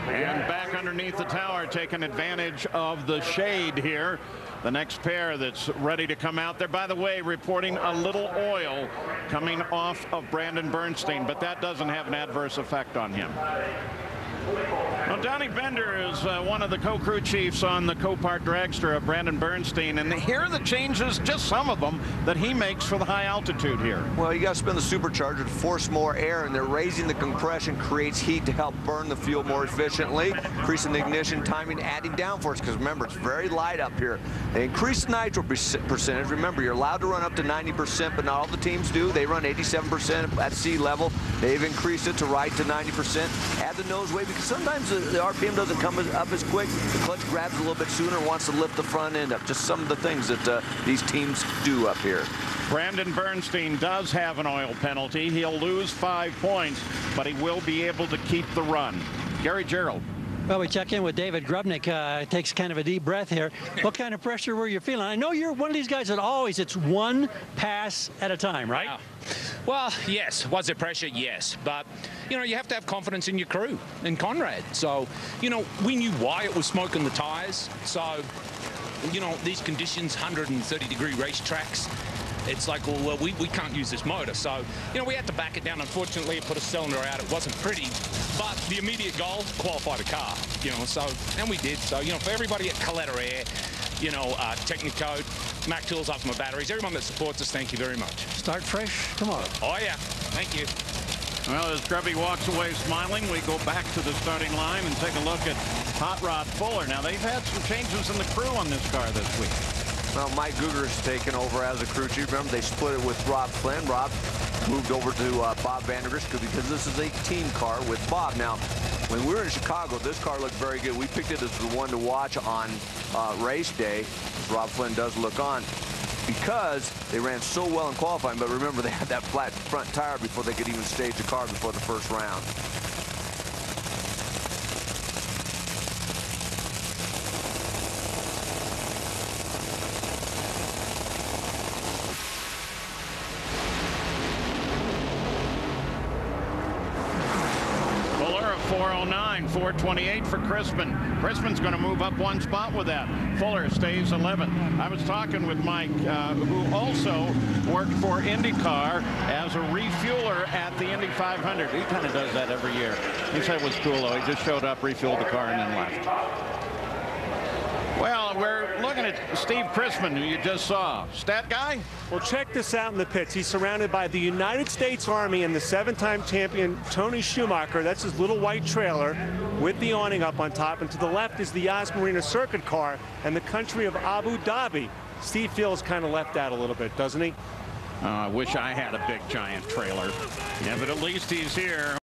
And back underneath the tower, taking advantage of the shade here. The next pair that's ready to come out there. By the way, reporting a little oil coming off of Brandon Bernstein, but that doesn't have an adverse effect on him. Well, Donnie Bender is one of the co-crew chiefs on the Copart dragster of Brandon Bernstein, and here are the changes, just some of them, that he makes for the high altitude here. Well, you got to spin the supercharger to force more air, and they're raising the compression, creates heat to help burn the fuel more efficiently, increasing the ignition timing, adding downforce, because remember, it's very light up here. They increase the nitro percentage. Remember, you're allowed to run up to 90%, but not all the teams do. They run 87% at sea level. They've increased it to right to 90%. Add the nose wave, because sometimes the RPM doesn't come up as quick. The clutch grabs a little bit sooner and wants to lift the front end up. Just some of the things that these teams do up here. Brandon Bernstein does have an oil penalty. He'll lose 5 points, but he will be able to keep the run. Gary Gerald. Well, we check in with David Grubnick. Takes kind of a deep breath here. What kind of pressure were you feeling? I know you're one of these guys that always, it's one pass at a time, right? Wow. Well, yes. Was it pressure? Yes. But, you know, you have to have confidence in your crew and Conrad. So, you know, we knew why it was smoking the tires. So, you know, these conditions, 130-degree racetracks, it's like, well, we can't use this motor. So, you know, we had to back it down. Unfortunately, it put a cylinder out. It wasn't pretty. But the immediate goal, qualify the car, you know, so, and we did. So, you know, for everybody at Coletta Air, you know, Technicoat, Mac Tools, Ultimate Batteries, everyone that supports us, thank you very much. Start fresh tomorrow. Oh, yeah. Thank you. Well, as Grubby walks away smiling, we go back to the starting line and take a look at Hot Rod Fuller. Now, they've had some changes in the crew on this car this week. Well, Mike Guger's taken over as a crew chief. Remember, they split it with Rob Flynn. Rob moved over to Bob Vandergrish because this is a team car with Bob. Now, when we were in Chicago, this car looked very good. We picked it as the one to watch on race day. Rob Flynn does look on because they ran so well in qualifying. But remember, they had that flat front tire before they could even stage the car before the first round. Fuller, 409, 428 for Chrisman. Chrisman's going to move up one spot with that. Fuller stays 11th. I was talking with Mike, who also worked for IndyCar as a refueler at the Indy 500. He kind of does that every year. He said it was cool, though. He just showed up, refueled the car, and then left. Well, we're looking at Steve Chrisman, who you just saw. Stat guy? Well, check this out in the pits. He's surrounded by the United States Army and the 7-time champion Tony Schumacher. That's his little white trailer with the awning up on top. And to the left is the Yas Marina circuit car and the country of Abu Dhabi. Steve feels kind of left out a little bit, doesn't he? I wish I had a big, giant trailer. Yeah, but at least he's here.